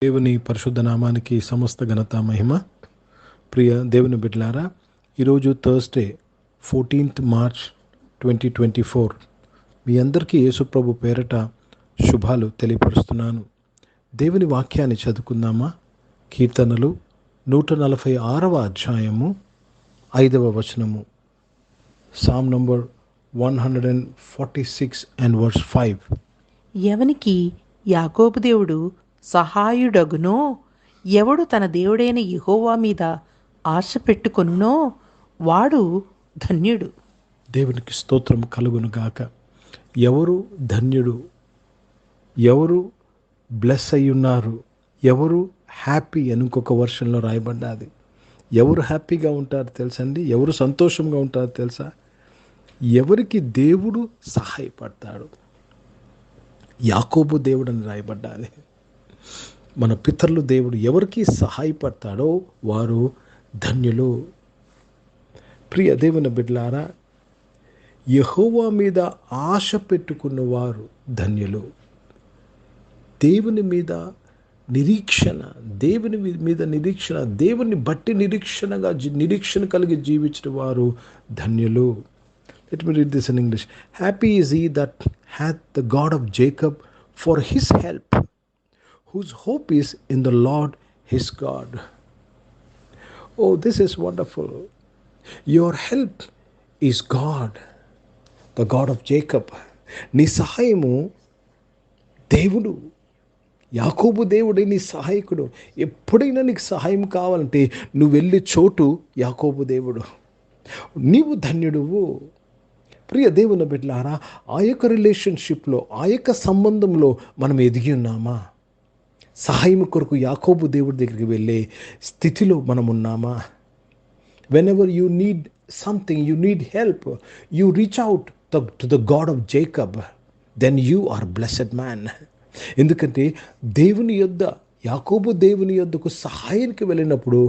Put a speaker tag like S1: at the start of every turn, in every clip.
S1: దేవుని పరిశుద్ధ నామానికి సమస్త ఘనత మహిమ. ప్రియ దేవుని బిడ్డలారా, ఈరోజు థర్స్డే 14th March 2024 మీ అందరికీ యేసుప్రభు పేరట శుభాలు తెలియపరుస్తున్నాను. దేవుని వాక్యాన్ని చదువుకుందామా? కీర్తనలు 146వ అధ్యాయము 5వ వచనము. Sam number 146 and verse 5.
S2: ఎవనికి యాకోబు దేవుడు సహాయుడగునో, ఎవడు తన దేవుడైన యెహోవా మీద ఆశ పెట్టుకొనునో వాడు ధన్యుడు.
S1: దేవునికి స్తోత్రం కలుగును గాక. ఎవరు ధన్యుడు? ఎవరు బ్లెస్ అయ్యున్నారు? ఎవరు హ్యాపీ అని ఇంకొక వర్షన్లో రాయబడ్డాది. ఎవరు హ్యాపీగా ఉంటారు తెలుసండి? ఎవరు సంతోషంగా ఉంటారు తెలుసా? ఎవరికి దేవుడు సహాయపడతాడు. యాకోబు దేవుడు అని రాయబడ్డాది. మన పితరులు దేవుడు ఎవరికి సహాయపడతాడో వారు ధన్యులు. ప్రియ దేవుని బిడ్డలారా, యెహోవా మీద ఆశ పెట్టుకున్నవారు ధన్యులు. దేవుని మీద నిరీక్షణ, దేవుని బట్టి నిరీక్షణ కలిగి జీవించిన వారు ధన్యులు. Let me read this in English. Happy is he that hath the God of Jacob for his help, whose hope is in the Lord his God. Oh, this is wonderful. Your help is God, the God of Jacob. నీ సహాయము దేవుడు, యాకోబు దేవుడే నీ సహాయకుడు. ఎప్పుడైనా నీకు సహాయం కావాలంటే నువ్వు వెళ్ళే చోటు యాకోబు దేవుడు. నీవు ధన్యుడువు. ప్రియ దేవుని బిడ్డలారా, ఆ యొక్క రిలేషన్షిప్లో, ఆ యొక్క సంబంధంలో మనం ఎదిగి ఉన్నామా? సహాయం కొరకు యాకోబు దేవుడి దగ్గరికి వెళ్ళే స్థితిలో మనం ఉన్నామా? Whenever you need something, you need help, you reach out to the god of Jacob, then you are blessed man. ఎందుకంటే యాకోబు దేవుని యొద్దకు సహాయానికి వెళ్ళినప్పుడు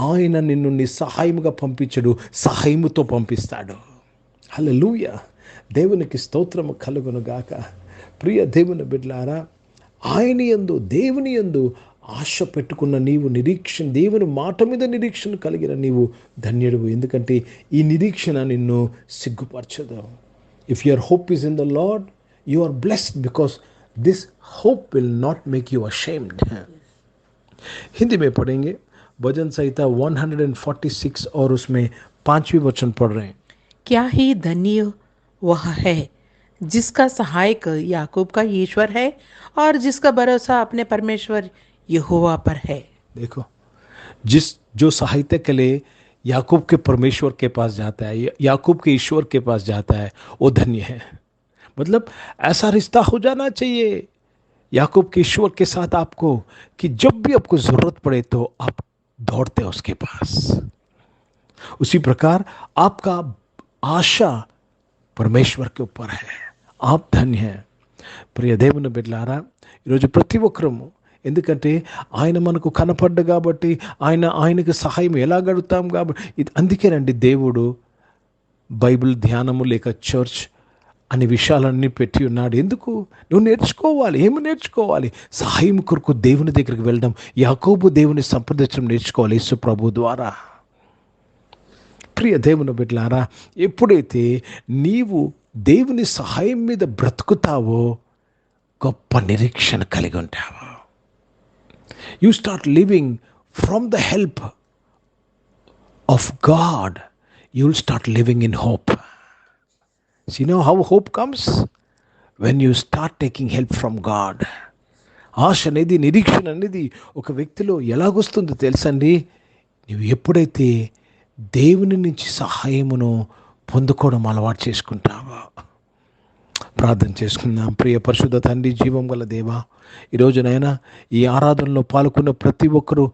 S1: ఆయన నిన్ను నీ సహాయముగా పంపించడు, సహాయముతో పంపిస్తాడు. హల్లెలూయా. దేవునికి స్తోత్రము కలుగును గాక. ప్రియ దేవుని బిడ్డలారా, దేవుని యందు ఆశ పెట్టుకున్న నీవు, దేవుని మాట మీద నిరీక్షణ కలిగిన నీవు ధన్యుడువు. ఎందుకంటే ఈ నిరీక్షణ నిన్ను సిగ్గుపరచదు. If your hope is in the Lord, you are blessed because this hope will not make you ashamed. Hindi में पढ़ेंगे भजन संहिता 146 और उसमें 5वीं वचन पढ़ रहे हैं.
S2: क्या ही धन्य वह है जिसका सहायक याकूब का ईश्वर है और जिसका भरोसा अपने परमेश्वर यहोवा पर है.
S1: देखो, जो सहायता के लिए याकूब के परमेश्वर के पास जाता है, याकूब के ईश्वर के पास जाता है, वो धन्य है. मतलब ऐसा रिश्ता हो जाना चाहिए याकूब के ईश्वर के साथ आपको कि जब भी आपको जरूरत पड़े तो आप दौड़ते हैं उसके पास. उसी प्रकार आपका आशा परमेश्वर के ऊपर है. आप धन्य हैं. ప్రియ దేవుని బిడ్డలారా, ఈరోజు ప్రతి ఒక్కరము, ఎందుకంటే ఆయన మనకు కనపడ్డ కాబట్టి ఆయనకు సహాయం ఎలా గడుగుతాం కాబట్టి, అందుకేనండి దేవుడు బైబిల్ ధ్యానము లేక చర్చ్ అనే విషయాలన్నీ పెట్టి ఉన్నాడు. ఎందుకు? నువ్వు నేర్చుకోవాలి. ఏమి నేర్చుకోవాలి? సహాయం కొరకు దేవుని దగ్గరికి వెళ్ళడం, యాకోబు దేవుని సంప్రదించడం నేర్చుకోవాలి యేసు ప్రభు ద్వారా. ప్రియ దేవుని బిడ్డలారా, ఎప్పుడైతే నీవు దేవుని సహాయం మీద బ్రతుకుతావో గొప్ప నిరీక్షణ కలిగి ఉంటావో. You start living from the help of God, you will start living in hope. So you know how hope comes? When you start taking help from God. ఆశ అనేది, నిరీక్షణ అనేది ఒక వ్యక్తిలో ఎలాగొస్తుందో తెలుసండి? నువ్వు ఎప్పుడైతే దేవుని నుంచి సహాయమును పొందుకోవడం అలవాటు చేసుకుంటావో. ప్రార్థన చేసుకుందాం. ప్రియ పరిశుద్ధ తండ్రి, జీవం గల దేవా, ఈరోజునైనా ఈ ఆరాధనలో పాల్గొన్న ప్రతి ఒక్కరూ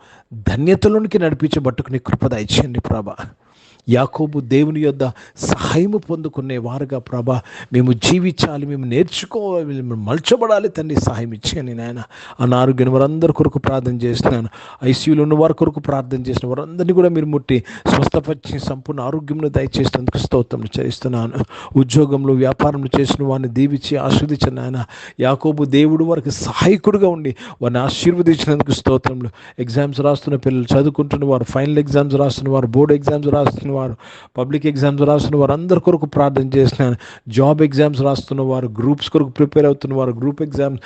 S1: ధన్యతలోనికి నడిపించబట్టుకుని కృప దయచేయండి ప్రభా. యాకోబు దేవుని యొద్ద సహాయము పొందుకునే వారుగా ప్రభా మేము జీవించాలి, మేము నేర్చుకోవాలి, మేము మలచబడాలి. తండ్రి సహాయం ఇచ్చాను నాయన. అనారోగ్యం వారందరి కొరకు ప్రార్థన చేస్తున్నాను. ఐసీయూలో ఉన్న వారి కొరకు ప్రార్థన చేసిన వారందరినీ కూడా మీరు ముట్టి స్వస్థపరిచి సంపూర్ణ ఆరోగ్యంను దయచేసినందుకు స్తోత్రం చేస్తున్నాను. ఉద్యోగంలో వ్యాపారంలో చేసిన వారిని దీవించి ఆశీర్వదించిన ఆయన యాకోబు దేవుడు వారికి సహాయకుడుగా ఉండి వారిని ఆశీర్వదించినందుకు స్తోత్రములు. ఎగ్జామ్స్ రాస్తున్న పిల్లలు, చదువుకుంటున్న వారు, ఫైనల్ ఎగ్జామ్స్ రాస్తున్న వారు, బోర్డు ఎగ్జామ్స్ రాస్తున్న వారు, పబ్లిక్ ఎగ్జామ్స్ రాస్తున్న వారు అందరి కొరకు ప్రార్థన చేస్తున్నాను. జాబ్ ఎగ్జామ్స్ రాస్తున్న వారు, గ్రూప్స్ కొరకు ప్రిపేర్ అవుతున్న వారు, గ్రూప్ ఎగ్జామ్స్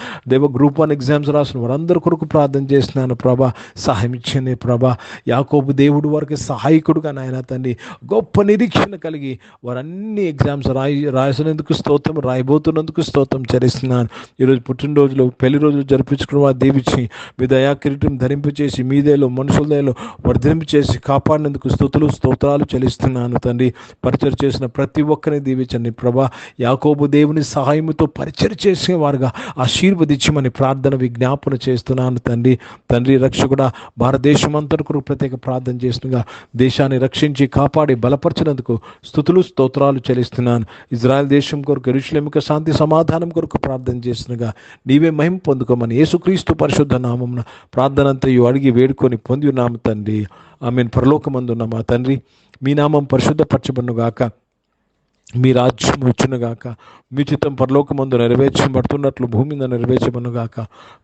S1: గ్రూప్ 1 ఎగ్జామ్స్ రాస్తున్న వారు అందరి కొరకు ప్రార్థన చేస్తున్నాను. ప్రభా సహాయం ఇచ్చింది. ప్రభా యాకోబు దేవుడు వారికి సహాయకుడుగా నాయన తండ్రి గొప్ప నిరీక్షణ కలిగి వారన్ని ఎగ్జామ్స్ రాసినందుకు స్తోత్రం, రాయబోతున్నందుకు స్తోత్రం చెల్లిస్తున్నాను. ఈరోజు పుట్టినరోజులు, పెళ్లి రోజులు జరిపించుకున్న వారు దీవించి మీ దయా కిరీటం ధరింపచేసి మీదేలో మనుషుల దయలో వర్ధింపు చేసి కాపాడినందుకు స్తుతులు స్తోత్రాలు చెల్లిస్తున్నాను తండ్రి. పరిచయం చేసిన ప్రతి ఒక్కరిని దీవించండి ప్రభా. యాకోబు దేవుని సహాయముతో పరిచయం చేసే వారుగా ఆశీర్వదించమని ప్రార్థన విజ్ఞాపన చేస్తున్నాను తండ్రి. తండ్రి రక్షకుడా భారతదేశం అంతటి కొరకు ప్రత్యేక ప్రార్థన చేస్తున్నా దేశాన్ని రక్షించి కాపాడి బలపరిచినందుకు స్తుతులు స్తోత్రాలు చెల్లిస్తున్నాను. ఇజ్రాయెల్ దేశం కొరకు, యెరూషలేముకు శాంతి సమాధానం కొరకు ప్రార్థన చేస్తున్నగా నీవే మహిమ పొందుకోమని యేసుక్రీస్తు పరిశుద్ధ నామమున ప్రార్థన అంతయు అడిగి వేడుకొని పొంది ఉన్నాము తండ్రి. ఆమేన్. పరలోకమందున్న మా తండ్రి, మీ నామం పరిశుద్ధపరచబడునుగాక, మీ రాజ్యం వచ్చునుగాక, మీ చిత్తం పరలోకమందు నెరవేర్చబడుతున్నట్లు భూమి మీద నెరవేర్చబడునుగాక.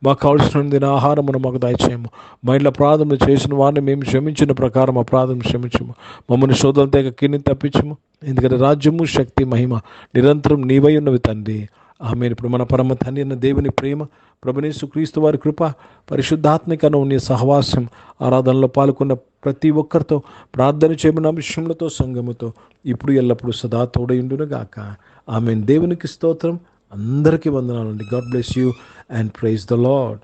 S1: మాకు కావలసిన ఆహారమును మాకు దయచేయము. మా ఇంట్లో అపరాధములు చేసిన వారిని మేము క్షమించిన ప్రకారం అపరాధం క్షమించము. మమ్మల్ని శోధనల తెగ కింది తప్పించము. ఎందుకంటే రాజ్యము, శక్తి, మహిమ నిరంతరం నీవై ఉన్నవి తండ్రి. ఆమేన్. ఇప్పుడు మన పరమ తండ్రి అయిన దేవుని ప్రేమ, ప్రభువైన యేసుక్రీస్తు వారి కృప, పరిశుద్ధాత్మిక ఉన్న సహవాసం, ఆరాధనలో పాల్గొన్న ప్రతి ఒక్కరితో, ప్రార్థన చేయమన్న విషయములతో, సంఘముతో ఇప్పుడు ఎల్లప్పుడూ సదా తోడయుండును గాక. ఆమేన్. దేవునికి స్తోత్రం. అందరికీ వందనాలండి. God bless you and praise the lord.